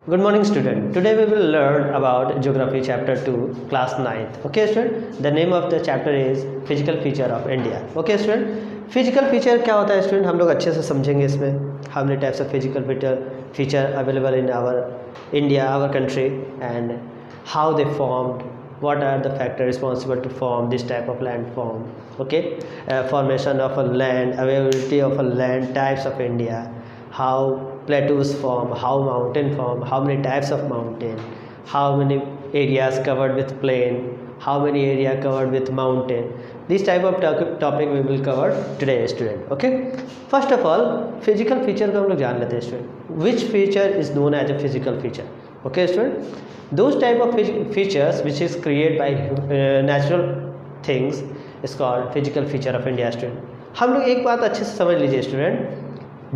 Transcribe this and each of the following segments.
Good morning student. Today we will learn about Geography chapter 2 class 9th. Okay student, the name of the chapter is Physical Feature of India. Okay student, Physical Feature क्या होता है student, हम लोग अच्छे से समझेंगे इसमें. How many types of physical feature available in our India, our country, and how they formed, what are the factors responsible to form this type of landform. Okay, formation of a land, availability of a land, types of India, how plateaus form, how mountain form, how many types of mountain, how many areas covered with plain, how many area covered with mountain. This type of topic we will cover today student. Okay, first of all physical feature को हम लोग जान लेते हैं student. Which feature is known as a physical feature? Okay student, those type of features which is created by natural things is called physical feature of India student. हम लोग एक बात अच्छे से समझ लीजिए स्टूडेंट,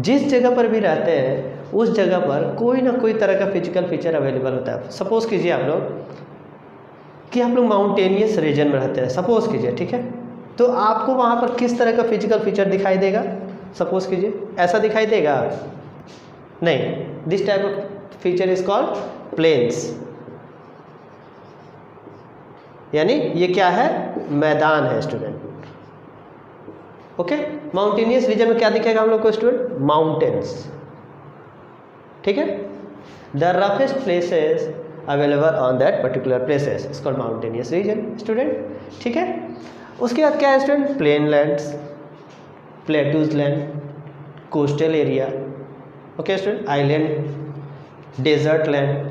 जिस जगह पर भी रहते हैं उस जगह पर कोई ना कोई तरह का फिजिकल फीचर अवेलेबल होता है. सपोज कीजिए आप लोग कि आप लोग माउंटेनियस रीजन में रहते हैं, सपोज कीजिए, ठीक है, तो आपको वहाँ पर किस तरह का फिजिकल फीचर दिखाई देगा? सपोज कीजिए ऐसा दिखाई देगा? नहीं. This type of feature is called plains, यानी ये क्या है? मैदान है स्टूडेंट. ओके, माउंटेनियस रीजन में क्या दिखेगा हम लोग को स्टूडेंट? माउंटेन्स. ठीक है, the roughest places available on that particular places is called mountainous region student. ठीक है, उसके बाद क्या है student? Plain lands, plateaus land, coastal area. Okay student, island, desert land.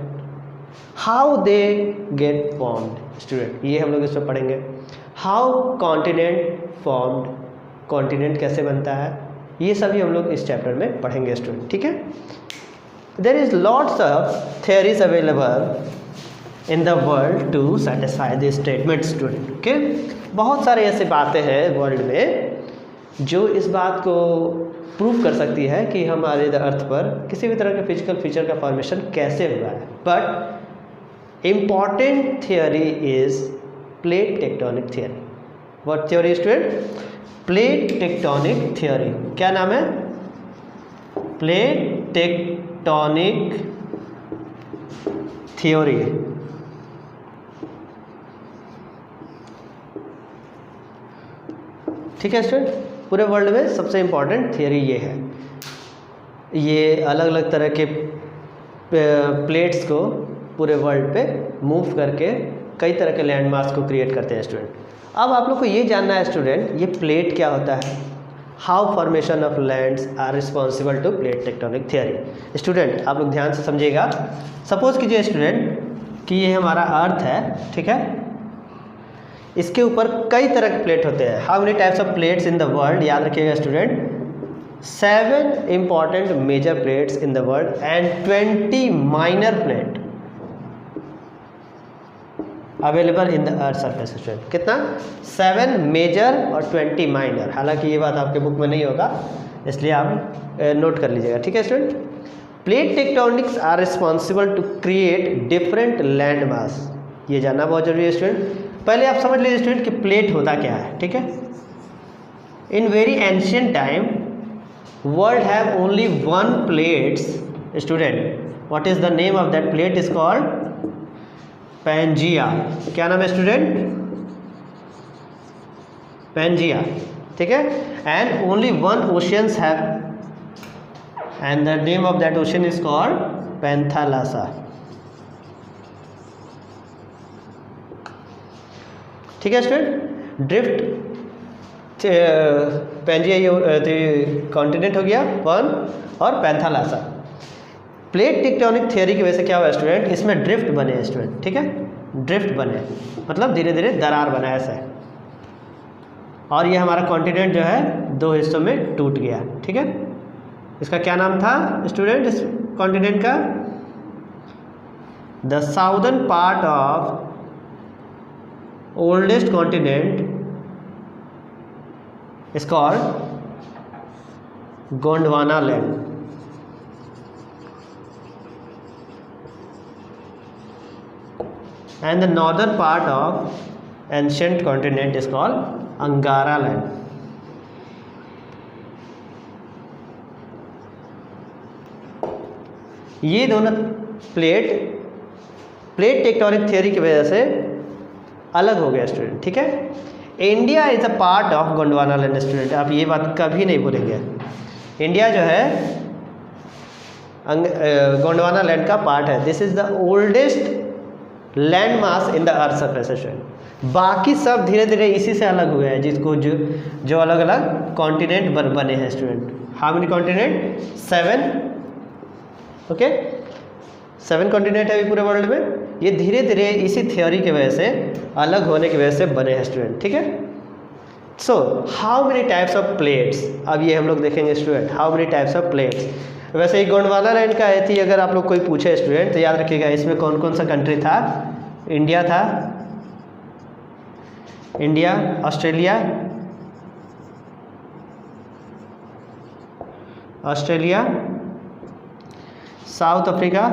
How they get formed student, ये हम लोग इसमें पढ़ेंगे. हाउ कॉन्टिनेंट फॉर्म्ड, कॉन्टिनेंट कैसे बनता है, ये सभी हम लोग इस चैप्टर में पढ़ेंगे स्टूडेंट. ठीक है, there is lots of theories available in the world to satisfy this statement student. Okay, बहुत सारे ऐसे बातें हैं वर्ल्ड में जो इस बात को प्रूव कर सकती है कि हमारे अर्थ पर किसी भी तरह के फिजिकल फीचर का फॉर्मेशन कैसे हुआ है. But important theory is plate tectonic theory. What theory student? Plate tectonic theory. क्या नाम है? Plate tectonic theory. ठीक है स्टूडेंट, पूरे वर्ल्ड में सबसे इम्पॉर्टेंट थियरी ये है. ये अलग अलग तरह के प्लेट्स को पूरे वर्ल्ड पे मूव करके कई तरह के लैंडमार्क्स को क्रिएट करते हैं स्टूडेंट. अब आप लोग को ये जानना है स्टूडेंट, ये प्लेट क्या होता है? How formation of lands are responsible to plate tectonic theory. Student आप लोग ध्यान से समझिएगा. सपोज कीजिए स्टूडेंट कि ये हमारा अर्थ है, ठीक है, इसके ऊपर कई तरह के प्लेट होते हैं. How many types of plates in the world? याद रखिएगा student, 7 important major plates in the world and 20 minor plate available in the earth surface. Student कितना? 7 मेजर और 20 माइनर. हालांकि ये बात आपके बुक में नहीं होगा, इसलिए आप नोट कर लीजिएगा. ठीक है student, plate tectonics are responsible to create different land mass. ये जानना बहुत जरूरी है स्टूडेंट. पहले आप समझ लीजिए स्टूडेंट कि प्लेट होता क्या है. ठीक है, in very ancient time world have only one plates student. What is the name of that plate? Is called Pangaea. क्या नाम है स्टूडेंट? पैंजिया. ठीक है, and only one oceans have and the name of that ocean is called Panthalassa. ठीक है student, drift Pangaea ये continent हो गया वन, और पैंथालासा. प्लेट टेक्टोनिक थियरी की वजह से क्या हुआ स्टूडेंट? इसमें ड्रिफ्ट बने स्टूडेंट. ठीक है, ड्रिफ्ट बने मतलब धीरे धीरे दरार बना ऐसा, और ये हमारा कॉन्टिनेंट जो है 2 हिस्सों में टूट गया. ठीक है, इसका क्या नाम था स्टूडेंट इस कॉन्टिनेंट का? The southern part of oldest continent is called Gondwana land. And the northern part of ancient continent is called Angara land. ये दोनों प्लेट टेक्टोनिक थ्योरी की वजह से अलग हो गया स्टूडेंट, ठीक है। India is a part of Gondwana land student, आप ये बात कभी नहीं भूलेंगे। इंडिया जो है गोंडवाना लैंड का पार्ट है। This is the oldest land mass in the earth surface student. बाकी सब धीरे धीरे इसी से अलग हुए हैं, जिसको जो अलग अलग कॉन्टिनेंट बने हैं student. How many continent? 7, okay, 7 continent है अभी पूरे वर्ल्ड में। ये धीरे धीरे इसी थ्योरी की वजह से, अलग होने की वजह से बने हैं स्टूडेंट, ठीक है। So how many types of plates, अब ये हम लोग देखेंगे student, how many types of plates. वैसे ही गोंडवाना लैंड का आई थी, अगर आप लोग कोई पूछे स्टूडेंट तो याद रखिएगा इसमें कौन कौन सा कंट्री था। इंडिया था, India, Australia, south Africa,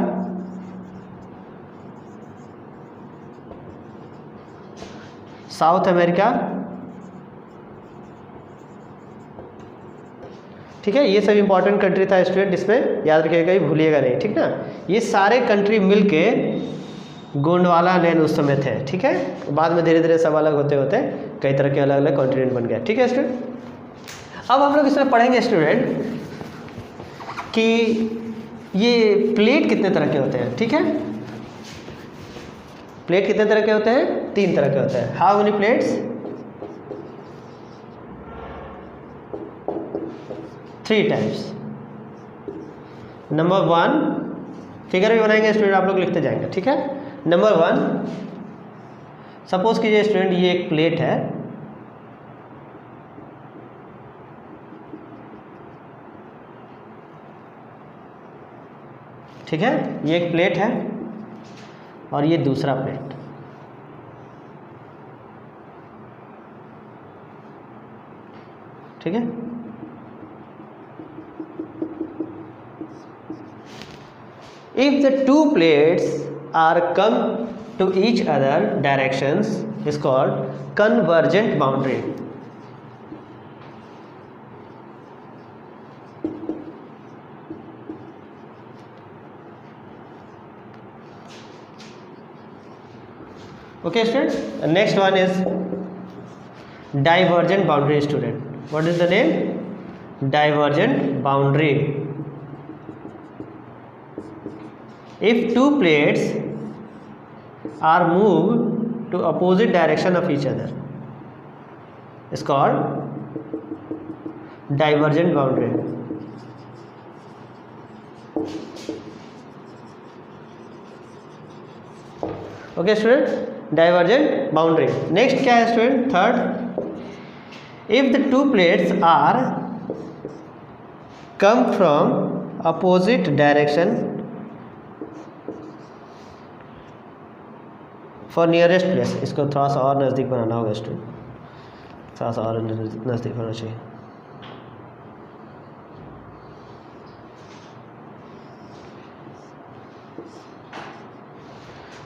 south America, ठीक है। ये सब इंपॉर्टेंट कंट्री था स्टूडेंट, इसमें याद रखिएगा, ये भूलिएगा नहीं, ठीक ना। ये सारे कंट्री मिलके गोंडवाना लैंड उस समय थे, ठीक है। बाद में धीरे धीरे सब अलग होते होते कई तरह के अलग अलग कॉन्टिनेंट बन गए, ठीक है स्टूडेंट। अब हम लोग इसमें पढ़ेंगे स्टूडेंट कि ये प्लेट कितने तरह के होते हैं, ठीक है। प्लेट कितने तरह के होते हैं? 3 तरह के होते हैं। How many plates? 3 types. Number 1, figure भी बनाएंगे स्टूडेंट, आप लोग लिखते जाएंगे, ठीक है। नंबर 1, सपोज कीजिए स्टूडेंट ये एक प्लेट है, ठीक है। ये एक प्लेट है और ये दूसरा प्लेट, ठीक है। If the 2 plates are come to each other directions is called convergent boundary. Okay students, next one is divergent boundary student. What is the name? Divergent boundary. If 2 plates are moved to opposite direction of each other, it's called divergent boundary. Okay student, divergent boundary. Next क्या है student? Third, if the 2 plates are come from opposite direction for nearest place, इसको थोड़ा सा और नज़दीक बनाना होगा student, थोड़ा सा और नज़दीक होना चाहिए।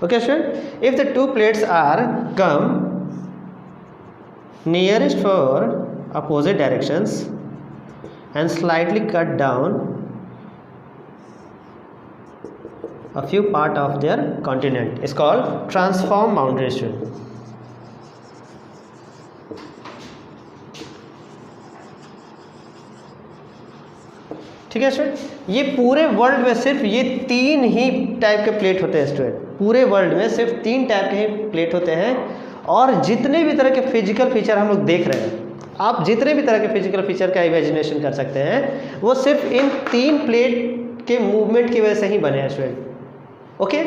Okay student, if the 2 plates are come nearest for opposite directions and slightly cut down a few part of their continent is called transform boundary student. ठीक है स्टूडेंट, ये पूरे वर्ल्ड में सिर्फ ये 3 ही टाइप के प्लेट होते हैं स्टूडेंट। पूरे वर्ल्ड में सिर्फ 3 टाइप के ही प्लेट होते हैं, और जितने भी तरह के फिजिकल फीचर हम लोग देख रहे हैं, आप जितने भी तरह के फिजिकल फीचर का इमेजिनेशन कर सकते हैं, वो सिर्फ इन 3 प्लेट के मूवमेंट की वजह से ही बने हैं स्टूडेंट। ओके,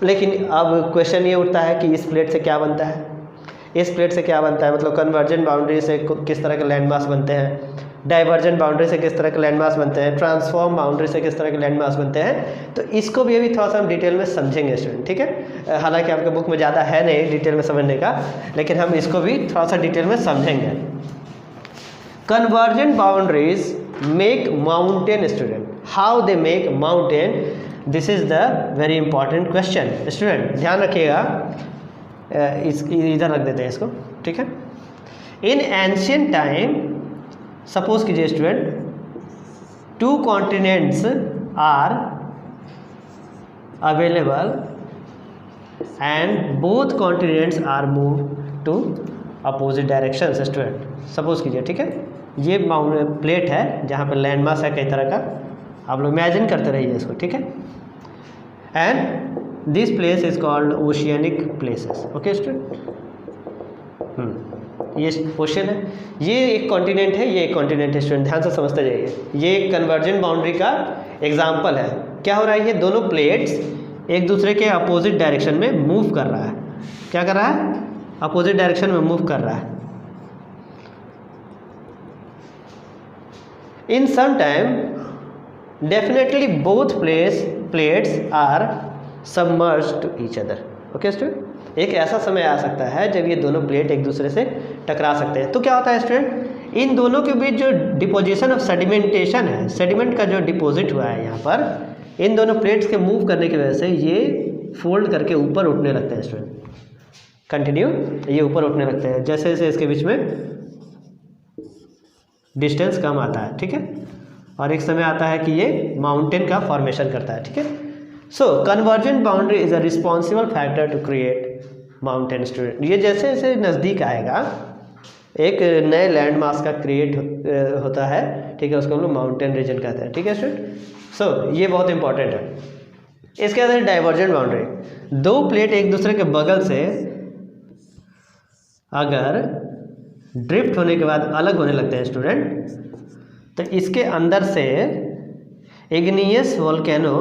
लेकिन अब क्वेश्चन ये उठता है कि इस प्लेट से क्या बनता है, इस प्लेट से क्या बनता है, मतलब कन्वर्जेंट बाउंड्री से किस तरह के लैंड मास बनते हैं, डाइवर्जेंट बाउंड्री से किस तरह के लैंड मास बनते हैं, ट्रांसफॉर्म बाउंड्री से किस तरह के लैंड मास बनते हैं। तो इसको भी अभी थोड़ा सा हम डिटेल में समझेंगे स्टूडेंट, ठीक है। हालांकि आपके बुक में ज़्यादा है नहीं डिटेल में समझने का, लेकिन हम इसको भी थोड़ा सा डिटेल में समझेंगे। Convergent boundaries make mountain student, how they make mountain, this is the very important question student, ध्यान रखिएगा। इधर रख देते हैं इसको, ठीक है। इन एंशियंट टाइम, सपोज कीजिए student, 2 continents are available and both continents are moved to opposite directions student. सपोज कीजिए, ठीक है, ये प्लेट है जहाँ पर लैंड मास है कई तरह का, आप लोग इमेजिन करते रहिए इसको, ठीक है। And this place is called oceanic places. Okay student, ये ओशन है, ये एक कॉन्टिनेंट है, ये एक कॉन्टिनेंट है स्टूडेंट, ध्यान से समझते जाइए। ये एक कन्वर्जेंट बाउंड्री का एग्जाम्पल है। क्या हो रहा है, ये दोनों प्लेट्स एक दूसरे के अपोजिट डायरेक्शन में मूव कर रहा है। क्या कर रहा है, अपोजिट डायरेक्शन में मूव कर रहा है। In some time definitely both plates are submerged to each other. Okay student, एक ऐसा समय आ सकता है जब ये दोनों प्लेट एक दूसरे से टकरा सकते हैं। तो क्या होता है स्टूडेंट, इन दोनों के बीच जो डिपोजिशन ऑफ सेडिमेंटेशन है, सेडिमेंट का जो डिपॉजिट हुआ है यहाँ पर, इन दोनों प्लेट्स के मूव करने की वजह से ये फोल्ड करके ऊपर उठने लगते हैं स्टूडेंट। कंटिन्यू, ये ऊपर उठने लगते हैं जैसे जैसे इसके बीच में डिस्टेंस कम आता है, ठीक है। और एक समय आता है कि ये माउंटेन का फॉर्मेशन करता है, ठीक है। So convergent boundary is a responsible factor to create mountain student. ये जैसे जैसे नज़दीक आएगा एक नए लैंड मास का क्रिएट होता है, ठीक है, उसको हम लोग माउंटेन रीजन कहते हैं, ठीक है स्टूडेंट। सो ये बहुत इंपॉर्टेंट है। इसके अंदर डाइवर्जेंट बाउंड्री, दो प्लेट एक दूसरे के बगल से अगर ड्रिफ्ट होने के बाद अलग होने लगते हैं स्टूडेंट, तो इसके अंदर से इग्नियस वोल्केनो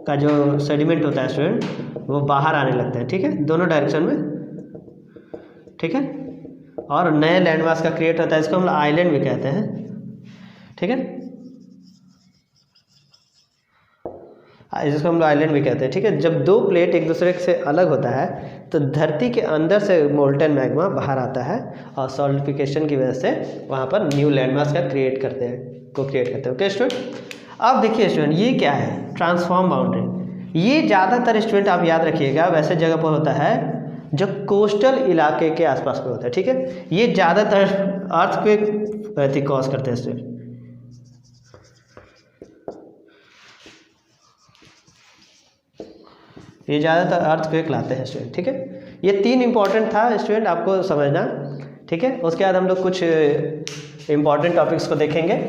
का जो सेडिमेंट होता है स्टूडेंट, वो बाहर आने लगते हैं, ठीक है, दोनों डायरेक्शन में, ठीक है। और नए लैंडमास का क्रिएट होता है, इसको हम आइलैंड भी कहते हैं, ठीक है, जिसको हम लोग आइलैंड भी कहते हैं, ठीक है। जब दो प्लेट एक दूसरे से अलग होता है तो धरती के अंदर से मोल्टन मैग्मा बाहर आता है और सॉलिडिफिकेशन की वजह से वहाँ पर न्यू लैंडमास का क्रिएट करते हैं। ओके स्टूडेंट, अब देखिए स्टूडेंट, ये क्या है, ट्रांसफॉर्म बाउंड्री। ये ज़्यादातर स्टूडेंट आप याद रखिएगा वैसे जगह पर होता है जो कोस्टल इलाके के आसपास पे होता है, ठीक है। ये ज़्यादातर अर्थक्वेक कॉज करते हैं स्टूडेंट। ये ज़्यादातर अर्थक्वेक लाते हैं स्टूडेंट, ठीक है। ये तीन इंपॉर्टेंट था स्टूडेंट आपको समझना, ठीक है। उसके बाद हम लोग कुछ इंपॉर्टेंट टॉपिक्स को देखेंगे।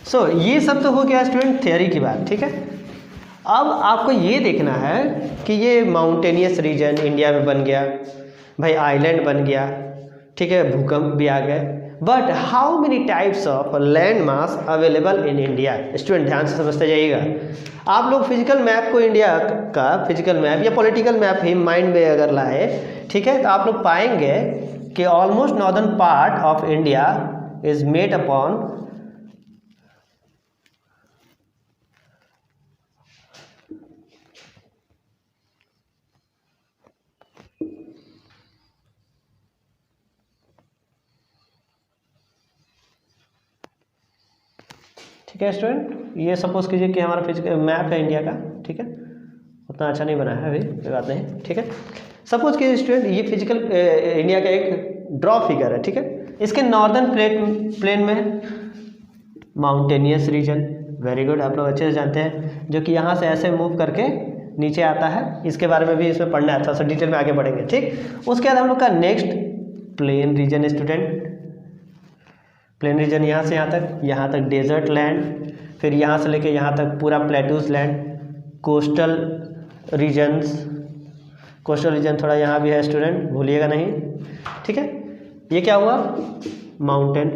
सो ये सब तो हो गया स्टूडेंट थियोरी की बात, ठीक है। अब आपको ये देखना है कि ये माउंटेनियस रीजन इंडिया में बन गया, भाई आइलैंड बन गया, ठीक है, भूकंप भी आ गए, but how many types of land mass available in India. Student ध्यान से समझते जाइएगा। आप लोग फिजिकल मैप को, इंडिया का फिजिकल मैप या पॉलिटिकल मैप ही माइंड में अगर लाए, ठीक है, तो आप लोग पाएंगे कि almost northern part of India is made upon ठीक है स्टूडेंट। ये सपोज कीजिए कि हमारा फिजिकल मैप है इंडिया का, ठीक है, उतना अच्छा नहीं बना है अभी, कोई बात नहीं, ठीक है। सपोज कीजिए स्टूडेंट ये फिजिकल इंडिया का एक ड्रॉ फिगर है, ठीक है। इसके नॉर्दर्न प्लेन में माउंटेनियस रीजन, वेरी गुड, आप लोग अच्छे से जानते हैं, जो कि यहाँ से ऐसे मूव करके नीचे आता है। इसके बारे में भी इसमें पढ़ना है, थोड़ा सा डिटेल में आगे बढ़ेंगे, ठीक। उसके बाद हम लोग का next plain region student, plain region यहाँ से यहाँ तक डेजर्ट लैंड, फिर यहाँ से लेके यहाँ तक पूरा plateaus land, coastal regions, coastal region थोड़ा यहाँ भी है स्टूडेंट, भूलिएगा नहीं, ठीक है। ये क्या हुआ, माउंटेन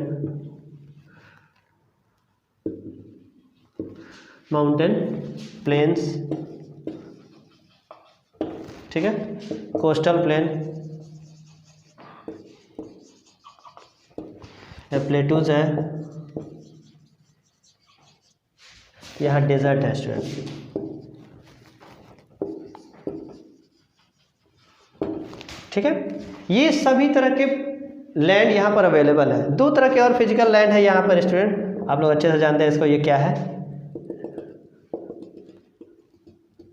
प्लेन्स, ठीक है, कोस्टल प्लेन, प्लेटूज है, यहाँ डेजर्ट है स्टूडेंट, ठीक है। ये सभी तरह के लैंड यहाँ पर अवेलेबल है। दो तरह के और फिजिकल लैंड है यहाँ पर स्टूडेंट, आप लोग अच्छे से जानते हैं इसको। ये क्या है,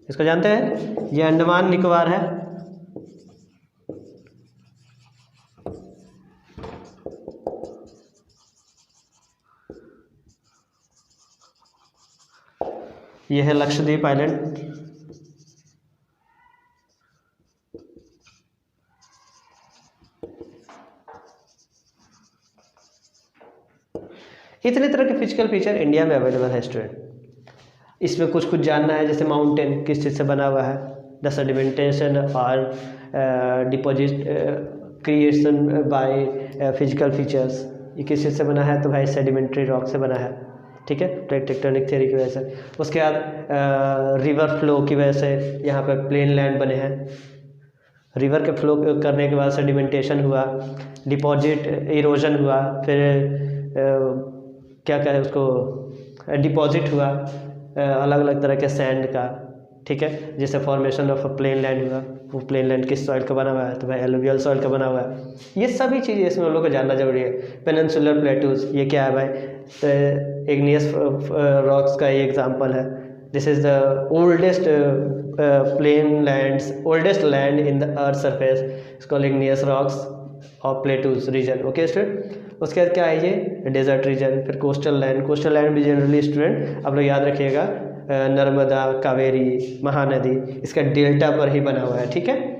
इसको जानते हैं, ये अंडमान निकोबार है, ये है लक्षद्वीप आइलैंड। इतने तरह के फिजिकल फीचर इंडिया में अवेलेबल है स्टूडेंट। इसमें कुछ कुछ जानना है, जैसे माउंटेन किस चीज़ से बना हुआ है, द सेडिमेंटेशन और deposit creation by physical features, ये किस चीज़ से बना है, तो भाई सेडिमेंट्री रॉक से बना है, ठीक है, प्लेट टेक्टोनिक थ्योरी की वजह से। उसके बाद रिवर फ्लो की वजह से यहाँ पर प्लेन लैंड बने हैं, रिवर के फ्लो करने के बाद सेडिमेंटेशन हुआ, डिपॉजिट इरोजन हुआ, फिर क्या कहें उसको, डिपॉजिट हुआ अलग अलग तरह के सैंड का, ठीक है, जैसे फॉर्मेशन ऑफ प्लेन लैंड हुआ, वो प्लेन लैंड किस सॉइल का बना हुआ है, तो भाई एलुवियल सॉइल का बना हुआ है। ये सभी चीज़ें इसमें हम लोग को जानना जरूरी है। पेनिनसुलर प्लेटूज, ये क्या है भाई, इग्नियस रॉक्स का ये एग्जांपल है। This is the oldest plain lands, oldest land in the earth surface, it's called igneous rocks और प्लेटूज रीजन। ओके स्टूडेंट, उसके बाद क्या है, ये डेजर्ट रीजन। फिर कोस्टल लैंड, कोस्टल लैंड भी जनरली स्टूडेंट आप लोग याद रखिएगा, नर्मदा, कावेरी, महानदी, इसका डेल्टा पर ही बना हुआ है, ठीक है।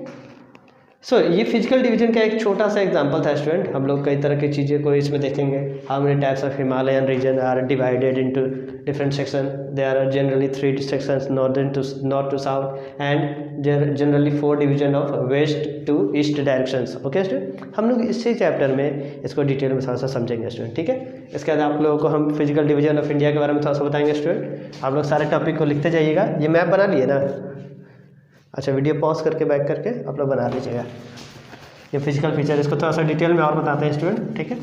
सो ये फिजिकल डिवीजन का एक छोटा सा एग्जांपल था स्टूडेंट। हम लोग कई तरह की चीज़ें को इसमें देखेंगे। How many types of Himalayan region are divided into different section, there are generally 3 sections, northern to north to south, and generally 4 division of west to east directions. Okay student, हम लोग इसी चैप्टर में इसको detail में थोड़ा सा समझेंगे student, ठीक है। इसके बाद आप लोगों को हम फिजिकल डिवीजन ऑफ इंडिया के बारे में थोड़ा सा बताएंगे स्टूडेंट। आप लोग सारे टॉपिक को लिखते जाइएगा। ये मैप बना लिए ना, अच्छा वीडियो पॉज करके बैक करके आप लोग बना लीजिएगा। ये फिजिकल फीचर, इसको थोड़ा सा डिटेल में और बताते हैं स्टूडेंट, ठीक है।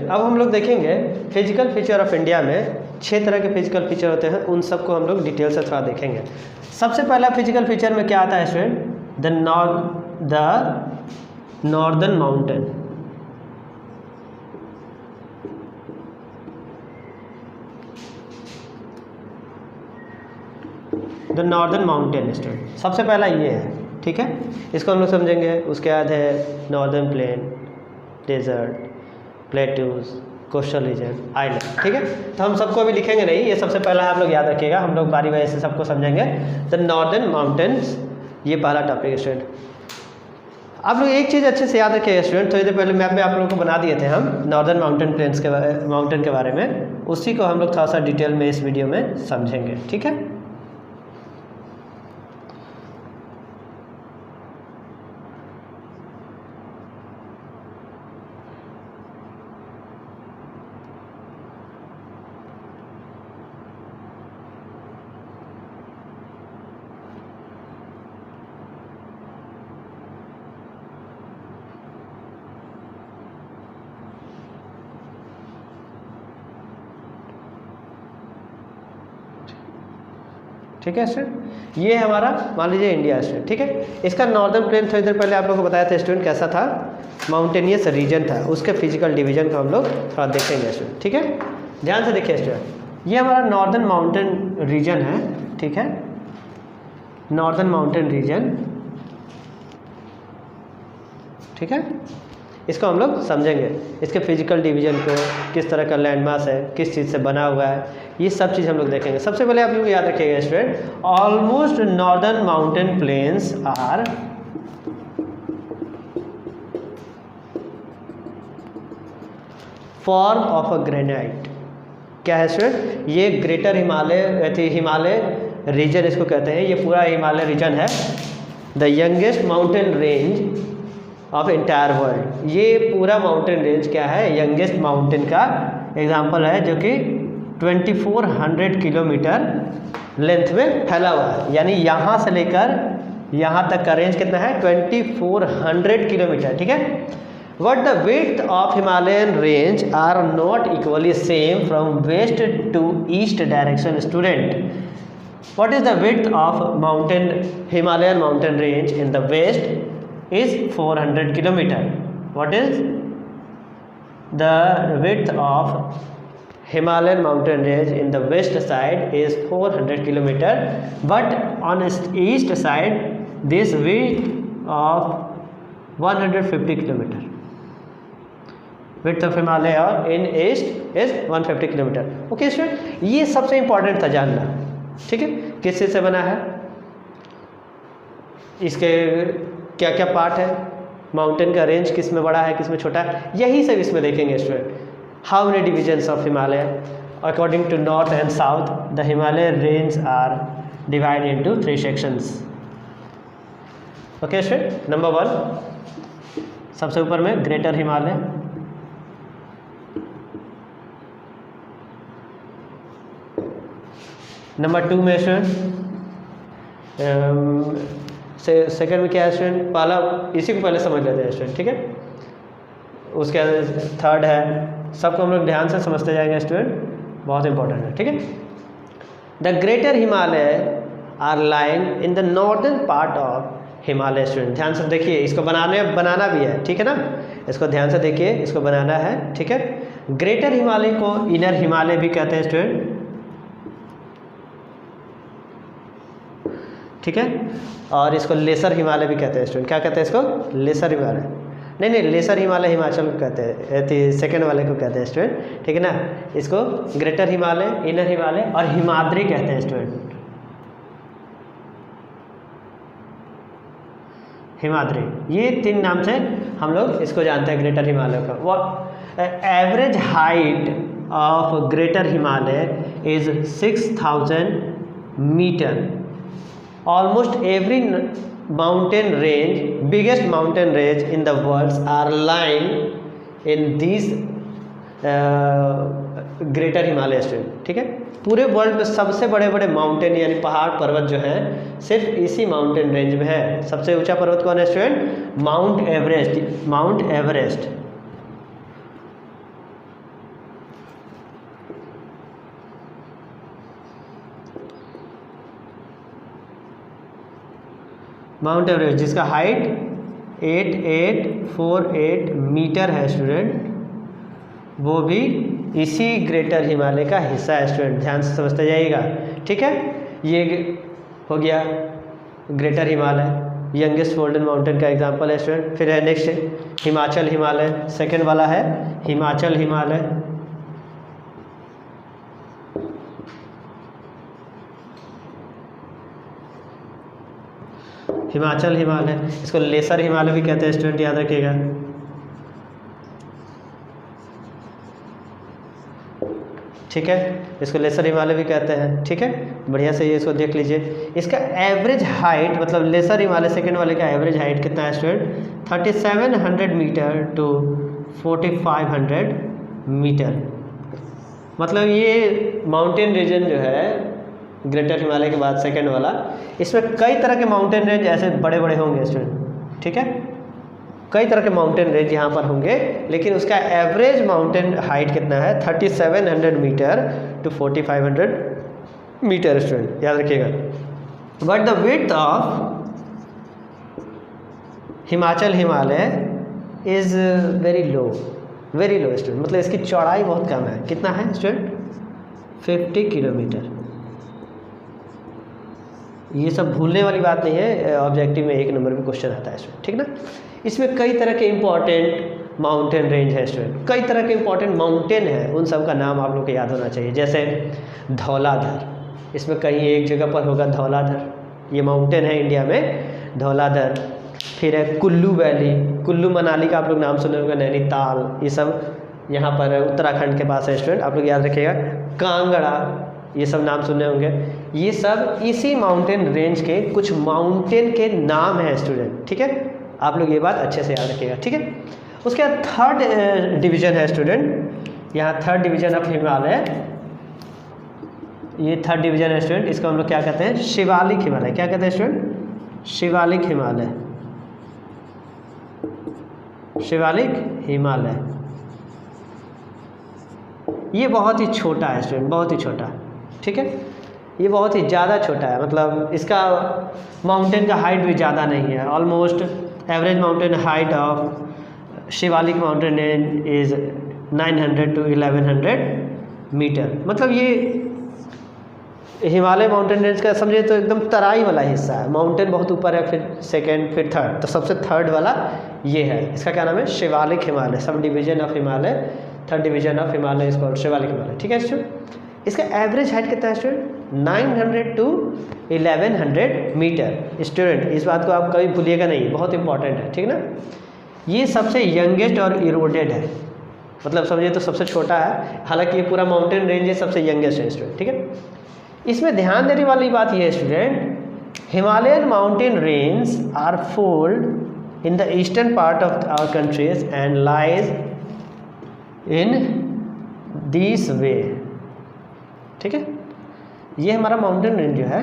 अब हम लोग देखेंगे फिजिकल फीचर ऑफ इंडिया में 6 तरह के फिजिकल फीचर होते हैं, उन सबको हम लोग डिटेल से थोड़ा देखेंगे। सबसे पहला फिजिकल फीचर में क्या आता है student, the northern mountain. The northern mountain student, सबसे पहला ये है, ठीक है, इसको हम लोग समझेंगे। उसके बाद है northern plain, desert, plateaus, coastal region, island, ठीक है। तो हम सबको अभी लिखेंगे नहीं, ये सबसे पहला आप लोग याद रखिएगा, हम लोग बारी बारी से सबको समझेंगे। द नॉर्दर्न माउंटेन्स, ये पहला टॉपिक स्टूडेंट। आप लोग एक चीज़ अच्छे से याद रखिएगा स्टूडेंट, थोड़ी देर पहले मैप में आप लोगों को बना दिए थे हम नॉर्दर्न माउंटेन के बारे में, उसी को हम लोग थोड़ा सा डिटेल में इस वीडियो में समझेंगे, ठीक है। ठीक है स्टूडेंट, ये हमारा मान लीजिए इंडिया स्टूडेंट, ठीक है। इसका नॉर्दर्न प्लेन थोड़ी देर पहले आप लोगों को बताया था स्टूडेंट, कैसा था, माउंटेनियस रीजन था, उसके फिजिकल डिवीजन को हम लोग थोड़ा देखेंगे स्टूडेंट, ठीक है। ध्यान से देखिए स्टूडेंट, ये हमारा नॉर्दर्न माउंटेन रीजन है, ठीक है, नॉर्दर्न माउंटेन रीजन, ठीक है। इसको हम लोग समझेंगे, इसके फिजिकल डिवीजन को, किस तरह का लैंडमास है, किस चीज़ से बना हुआ है, ये सब चीज़ हम लोग देखेंगे। सबसे पहले आप लोग याद रखिएगा student, almost northern mountain plains are form of a granite. क्या है स्टूडेंट, ये ग्रेटर हिमालय रीजन इसको कहते हैं, ये पूरा हिमालय रीजन है, the youngest mountain range of entire world. ये पूरा माउंटेन रेंज क्या है, यंगेस्ट माउंटेन का एग्जांपल है, जो कि 2400 किलोमीटर लेंथ में फैला हुआ है, यानी यहाँ से लेकर यहाँ तक का रेंज कितना है, 2400 किलोमीटर, ठीक है। What the width of Himalayan range are not equally same from west to east direction student. What is the width of Himalayan mountain range in the west is 400 kilometer. What is the width of Himalayan mountain range in the west side is 400 kilometer, but on east side this width of 150 kilometer. Width of Himalaya और in east is 150 kilometer. Okay student, ये सबसे important था जानना, ठीक है। किस चीज़ से बना है, इसके क्या क्या पार्ट है, माउंटेन का रेंज किस में बड़ा है किस में छोटा है, यही सब इसमें देखेंगे student. How many divisions of Himalaya according to north and south, the Himalaya range are divide into 3 sections. Okay student, number 1 सबसे ऊपर में ग्रेटर हिमालय, नंबर 2 में स्टूडेंट सेकंड में क्या है स्टूडेंट, पहला इसी को पहले समझ लेते हैं स्टूडेंट, ठीक है। उसके थर्ड है, सबको हम लोग ध्यान से समझते जाएंगे स्टूडेंट, बहुत इंपॉर्टेंट है, ठीक है। The greater Himalaya are line in the northern part of Himalaya. Student ध्यान से देखिए, इसको बनाना भी है, ठीक है ना, इसको ध्यान से देखिए, इसको बनाना है, ठीक है। ग्रेटर हिमालय को इनर हिमालय भी कहते हैं स्टूडेंट, ठीक है, और इसको लेसर हिमालय भी कहते हैं स्टूडेंट। क्या कहते हैं इसको, लेसर हिमालय, नहीं लेसर हिमालय हिमाचल को कहते हैं, सेकेंड वाले को कहते हैं स्टूडेंट, ठीक है ना। इसको ग्रेटर हिमालय, इनर हिमालय और हिमाद्री कहते हैं स्टूडेंट, हिमाद्री, ये 3 नाम से हम लोग इसको जानते हैं ग्रेटर हिमालय का। वो average height of greater Himalaya is 6000 metre. Almost every mountain range, biggest mountain range in the world are lying in these greater Himalaya student, ठीक है। पूरे वर्ल्ड में सबसे बड़े बड़े माउंटेन यानी पहाड़ पर्वत जो हैं सिर्फ इसी माउंटेन रेंज में है। सबसे ऊंचा पर्वत कौन है student, mount Everest, mount Everest. Mount Everest जिसका हाइट 8848 मीटर है स्टूडेंट, वो भी इसी ग्रेटर हिमालय का हिस्सा है स्टूडेंट, ध्यान से समझते जाइएगा, ठीक है। ये हो गया ग्रेटर हिमालय, यंगेस्ट फोल्डन माउंटेन का एग्जांपल है स्टूडेंट। फिर है नेक्स्ट हिमाचल हिमालय, सेकंड वाला है हिमाचल हिमालय, हिमाचल हिमालय, इसको लेसर हिमालय भी कहते हैं स्टूडेंट, याद रखिएगा, ठीक है। इसको लेसर हिमालय भी कहते हैं, ठीक है, बढ़िया से ये इसको देख लीजिए। इसका एवरेज हाइट मतलब लेसर हिमालय सेकंड वाले का एवरेज हाइट कितना है स्टूडेंट, 3700 मीटर टू 4500 मीटर। मतलब ये माउंटेन रीजन जो है ग्रेटर हिमालय के बाद सेकंड वाला, इसमें कई तरह के माउंटेन रेंज ऐसे बड़े बड़े होंगे स्टूडेंट, ठीक है, कई तरह के माउंटेन रेंज यहाँ पर होंगे, लेकिन उसका एवरेज माउंटेन हाइट कितना है 3700 मीटर टू 4500 मीटर स्टूडेंट, याद रखिएगा। But the width of Himachal Himalaya is very low student, मतलब इसकी चौड़ाई बहुत कम है। कितना है स्टूडेंट, 50 किलोमीटर। ये सब भूलने वाली बात नहीं है, ऑब्जेक्टिव में 1 नंबर में क्वेश्चन आता है स्टूडेंट, ठीक ना। इसमें कई तरह के इंपॉर्टेंट माउंटेन रेंज है स्टूडेंट, कई तरह के इंपॉर्टेंट माउंटेन है, उन सब का नाम आप लोग को याद होना चाहिए। जैसे धौलाधर, इसमें कहीं एक जगह पर होगा धौलाधर, ये माउंटेन है इंडिया में, धौलाधर। फिर है कुल्लू वैली, कुल्लू मनाली का आप लोग नाम सुने होगा, नैनीताल, ये सब यहाँ पर उत्तराखंड के पास है स्टूडेंट, आप लोग याद रखिएगा। कांगड़ा, ये सब नाम सुने होंगे, ये सब इसी माउंटेन रेंज के कुछ माउंटेन के नाम हैं स्टूडेंट, ठीक है। आप लोग ये बात अच्छे से याद रखिएगा, ठीक है। उसके बाद थर्ड डिवीजन है स्टूडेंट, यहाँ थर्ड डिवीजन ऑफ हिमालय, ये थर्ड डिवीजन है स्टूडेंट, इसको हम लोग क्या कहते हैं, शिवालिक हिमालय। क्या कहते हैं स्टूडेंट, शिवालिक हिमालय, शिवालिक हिमालय। ये बहुत ही छोटा है स्टूडेंट, बहुत ही छोटा, ठीक है, ये बहुत ही ज़्यादा छोटा है, मतलब इसका माउंटेन का हाइट भी ज़्यादा नहीं है। Almost average mountain height of Shivalik mountain range is 900 to 1100 metre. मतलब ये हिमालय माउंटेन रेंज का समझे तो एकदम तराई वाला हिस्सा है, माउंटेन बहुत ऊपर है, फिर सेकेंड, फिर थर्ड, तो सबसे थर्ड वाला ये है। इसका क्या नाम है? Shivalik Himalaya, sub division of Himalaya, third division of Himalaya इसको शिवालिक हिमालय। ठीक है स्टूडेंट। इसका एवरेज हाइट कितना है स्टूडेंट? 900 to 1100 metre. स्टूडेंट इस बात को आप कभी भूलिएगा नहीं, बहुत इंपॉर्टेंट है, ठीक ना। ये सबसे यंगेस्ट और इरोडेड है, मतलब समझिए तो सबसे छोटा है, हालांकि ये पूरा माउंटेन रेंज है, सबसे यंगेस्ट है स्टूडेंट। ठीक है, इसमें ध्यान देने वाली बात ये है student, Himalayan mountain range are fold in the eastern part of our countries and lies in this way. ठीक है, ये हमारा माउंटेन रेंज जो है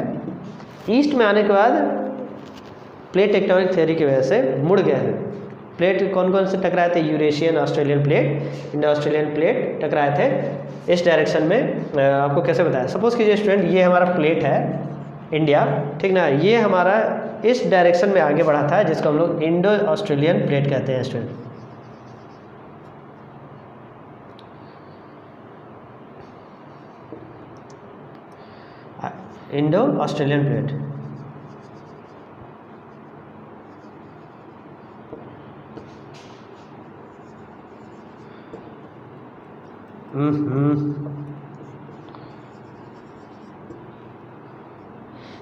ईस्ट में आने के बाद प्लेट टेक्टोनिक थ्योरी की वजह से मुड़ गया है। प्लेट कौन कौन से टकराए थे? Eurasian, Australian plate, Indo Australian plate टकराए थे इस डायरेक्शन में। आपको कैसे बताया? सपोज कीजिए स्टूडेंट, ये हमारा प्लेट है इंडिया, ठीक ना, ये हमारा इस डायरेक्शन में आगे बढ़ा था, जिसको हम लोग इंडो ऑस्ट्रेलियन प्लेट कहते हैं स्टूडेंट। Indo Australian plate.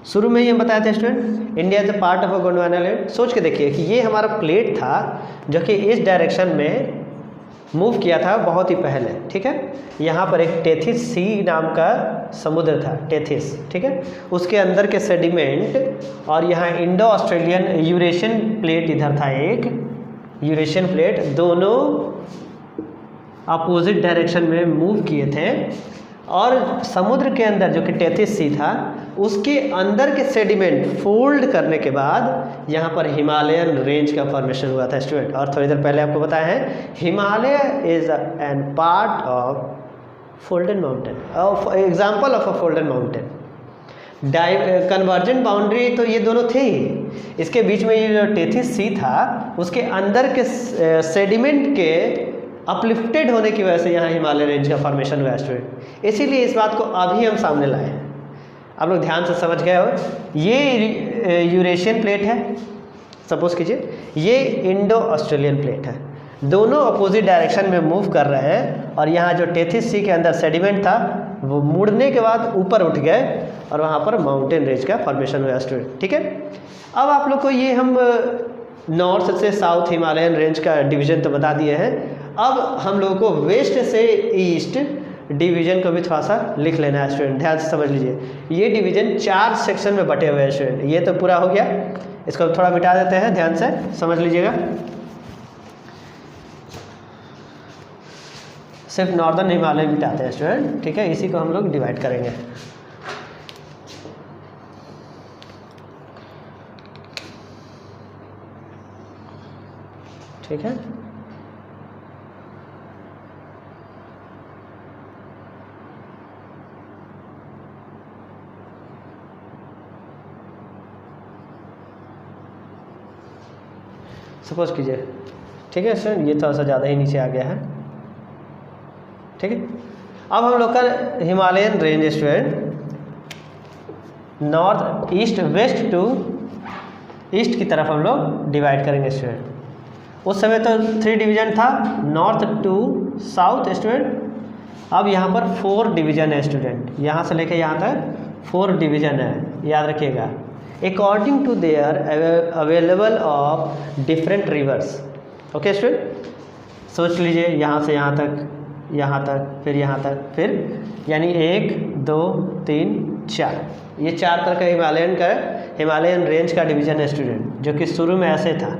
शुरू में ये बताया था student, India is a part of a Gondwana land. सोच के देखिए कि ये हमारा प्लेट था जो कि इस डायरेक्शन में मूव किया था बहुत ही पहले। ठीक है, यहाँ पर एक टेथिस सी नाम का समुद्र था, टेथिस। ठीक है, उसके अंदर के सेडिमेंट, और यहाँ इंडो ऑस्ट्रेलियन यूरेशियन प्लेट इधर था, एक यूरेशियन प्लेट, दोनों अपोजिट डायरेक्शन में मूव किए थे। और समुद्र के अंदर जो कि टेथिस सी था, उसके अंदर के सेडिमेंट फोल्ड करने के बाद यहाँ पर हिमालयन रेंज का फॉर्मेशन हुआ था स्टूडेंट। और थोड़ी देर पहले आपको बताया है, Himalaya is an part of folded mountain, example of a folded mountain. Convergent boundary तो ये दोनों थे ही, इसके बीच में ये जो टेथिस सी था, उसके अंदर के सेडिमेंट के अपलिफ्टेड होने की वजह से यहाँ हिमालय रेंज का फॉर्मेशन हुआ स्टूडेंट। इसीलिए इस बात को अभी हम सामने लाए हैं। आप लोग ध्यान से समझ गए हो, ये यूरेशियन प्लेट है, सपोज कीजिए, ये इंडो ऑस्ट्रेलियन प्लेट है, दोनों अपोजिट डायरेक्शन में मूव कर रहे हैं। और यहाँ जो टेथिस सी के अंदर सेडिमेंट था, वो मुड़ने के बाद ऊपर उठ गए और वहाँ पर माउंटेन रेंज का फॉर्मेशन हुआ स्टूडेंट। ठीक है, अब आप लोग को ये हम नॉर्थ से साउथ हिमालयन रेंज का डिवीज़न तो बता दिए हैं। अब हम लोगों को वेस्ट से ईस्ट डिवीज़न को भी थोड़ा सा लिख लेना है स्टूडेंट, ध्यान से समझ लीजिए। ये डिवीज़न 4 सेक्शन में बटे हुए हैं स्टूडेंट। ये तो पूरा हो गया, इसको थोड़ा मिटा देते हैं, ध्यान से समझ लीजिएगा। सिर्फ नॉर्दर्न हिमालय मिटाते हैं स्टूडेंट, ठीक है, इसी को हम लोग डिवाइड करेंगे। ठीक है, सपोज कीजिए, ठीक है स्टूडेंट, ये थोड़ा सा ज़्यादा ही नीचे आ गया है। ठीक है, अब हम लोग का Himalayan range student north east west to east की तरफ हम लोग डिवाइड करेंगे स्टूडेंट। उस समय तो 3 डिवीज़न था, नॉर्थ टू साउथ स्टूडेंट। अब यहाँ पर 4 डिवीज़न है स्टूडेंट, यहाँ से लेके यहाँ तक 4 डिवीज़न है, याद रखिएगा। According to their available of different rivers. Okay student, सोच लीजिए यहाँ से यहाँ तक, फिर यहाँ तक, फिर यानी 1 2 3 4, ये 4 तरह का हिमालयन रेंज का डिवीज़न है स्टूडेंट, जो कि शुरू में ऐसे था।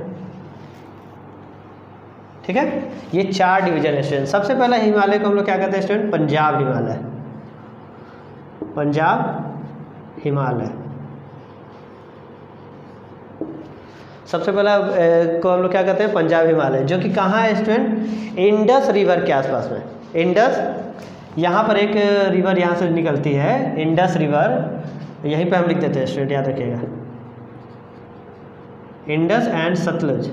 ठीक है, ये 4 डिवीज़न है स्टूडेंट। सबसे पहला हिमालय को हम लोग क्या कहते हैं स्टूडेंट? पंजाब हिमालय, पंजाब हिमालय। सबसे पहला को हम लोग क्या कहते हैं? पंजाब हिमालय, जो कि कहाँ है स्टूडेंट? इंडस रिवर के आसपास में। इंडस, यहाँ पर एक रिवर यहाँ से निकलती है, इंडस रिवर, यहीं पे हम लिख देते हैं स्टूडेंट, याद रखिएगा, इंडस एंड सतलुज।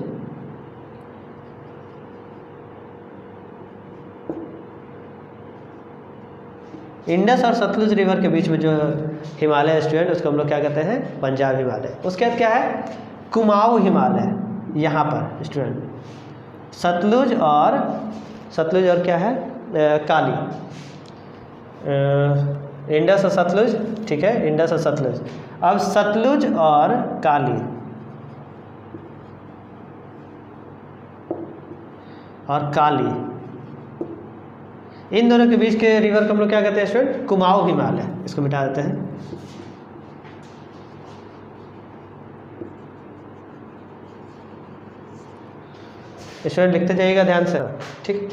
इंडस और सतलुज रिवर के बीच में जो हिमालय है स्टूडेंट, उसको हम लोग क्या कहते हैं, पंजाब हिमालय। उसके बाद क्या है, कुमाऊं हिमालय, यहाँ पर स्टूडेंट सतलुज और क्या है, काली, इंडस और सतलुज, ठीक है, इंडस और सतलुज। अब सतलुज और काली इन दोनों के बीच के रिवर को हम लोग क्या कहते हैं स्टूडेंट, कुमाऊं हिमालय। इसको मिटा देते हैं। स्टूडेंट लिखते जाइएगा ध्यान से, ठीक।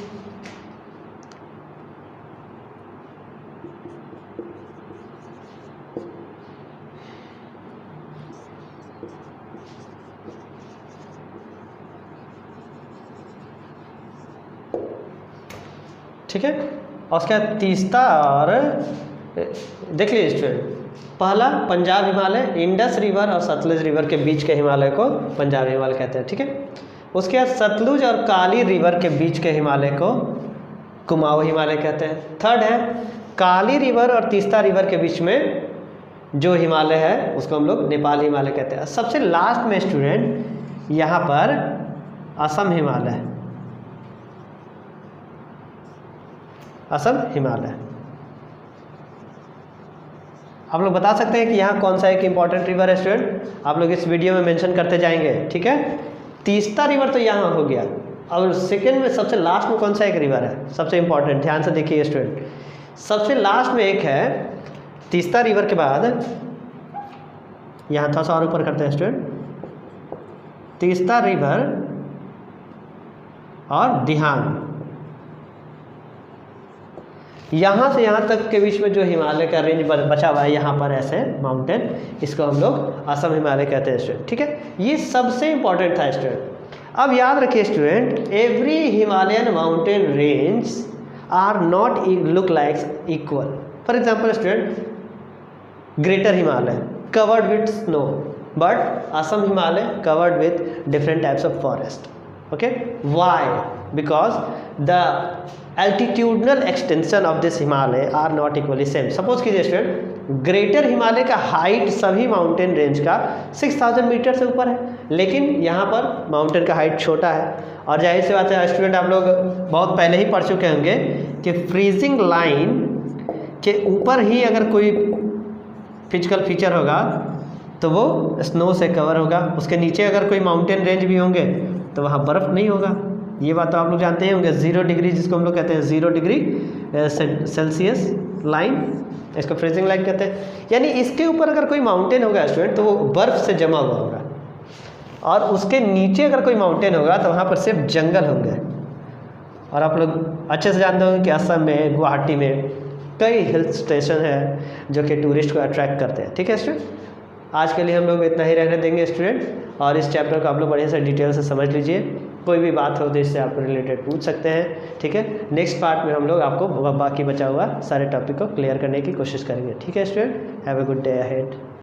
ठीक है, और उसके बाद तीस्ता और देख लीजिए स्टूडेंट, पहला पंजाब हिमालय, इंडस रिवर और सतलुज रिवर के बीच के हिमालय को पंजाब हिमालय कहते हैं, ठीक है। उसके बाद सतलुज और काली रिवर के बीच के हिमालय को कुमाऊं हिमालय कहते हैं। थर्ड है काली रिवर और तीस्ता रिवर के बीच में जो हिमालय है उसको हम लोग नेपाल हिमालय कहते हैं। सबसे लास्ट में स्टूडेंट यहाँ पर असम हिमालय, असम हिमालय। आप लोग बता सकते हैं कि यहाँ कौन सा एक इम्पॉर्टेंट रिवर है स्टूडेंट, आप लोग इस वीडियो में मेंशन करते जाएंगे, ठीक है। तीस्ता रिवर तो यहाँ हो गया, और सेकंड में सबसे लास्ट में कौन सा एक रिवर है सबसे इम्पॉर्टेंट, ध्यान से देखिए स्टूडेंट। सबसे लास्ट में एक है तीस्ता रिवर के बाद, यहाँ थोड़ा सा और ऊपर करते हैं स्टूडेंट, तीस्ता रिवर और दिहांग, यहाँ से यहाँ तक के बीच में जो हिमालय का रेंज बचा हुआ है यहाँ पर ऐसे माउंटेन, इसको हम लोग असम हिमालय कहते हैं स्टूडेंट, ठीक है। ये सबसे इम्पॉर्टेंट था स्टूडेंट। अब याद रखिए student, every Himalayan mountain range are not look like equal. For example student, greater Himalaya covered with snow, but Assam Himalaya covered with different types of forest, okay, why? Because the altitudinal extension of this Himalaya are not equally same. Suppose कीजिए student, greater Himalaya का height सभी mountain range का 6000 metre से ऊपर है, लेकिन यहाँ पर माउंटेन का हाइट छोटा है। और जाहिर सी बात है स्टूडेंट, आप लोग बहुत पहले ही पढ़ चुके होंगे कि फ्रीजिंग लाइन के ऊपर ही अगर कोई फिजिकल फीचर होगा तो वो स्नो से कवर होगा, उसके नीचे अगर कोई माउंटेन रेंज भी होंगे तो वहाँ बर्फ़ नहीं होगा। ये बात तो आप लोग जानते ही होंगे। 0 डिग्री जिसको हम लोग कहते हैं 0 डिग्री सेल्सियस लाइन, इसको फ्रीजिंग लाइन कहते हैं। यानी इसके ऊपर अगर कोई माउंटेन होगा स्टूडेंट तो वो बर्फ़ से जमा हुआ होगा, और उसके नीचे अगर कोई माउंटेन होगा तो वहाँ पर सिर्फ जंगल होंगे। और आप लोग अच्छे से जानते होंगे कि असम में, गुवाहाटी में कई हिल स्टेशन है जो कि टूरिस्ट को अट्रैक्ट करते हैं, ठीक है स्टूडेंट। आज के लिए हम लोग इतना ही रहने देंगे स्टूडेंट, और इस चैप्टर को आप लोग बढ़िया से डिटेल से समझ लीजिए। कोई भी बात हो तो इससे आप रिलेटेड पूछ सकते हैं, ठीक है। नेक्स्ट पार्ट में हम लोग आपको बाकी बचा हुआ सारे टॉपिक को क्लियर करने की कोशिश करेंगे, ठीक है student. Have a good day ahead.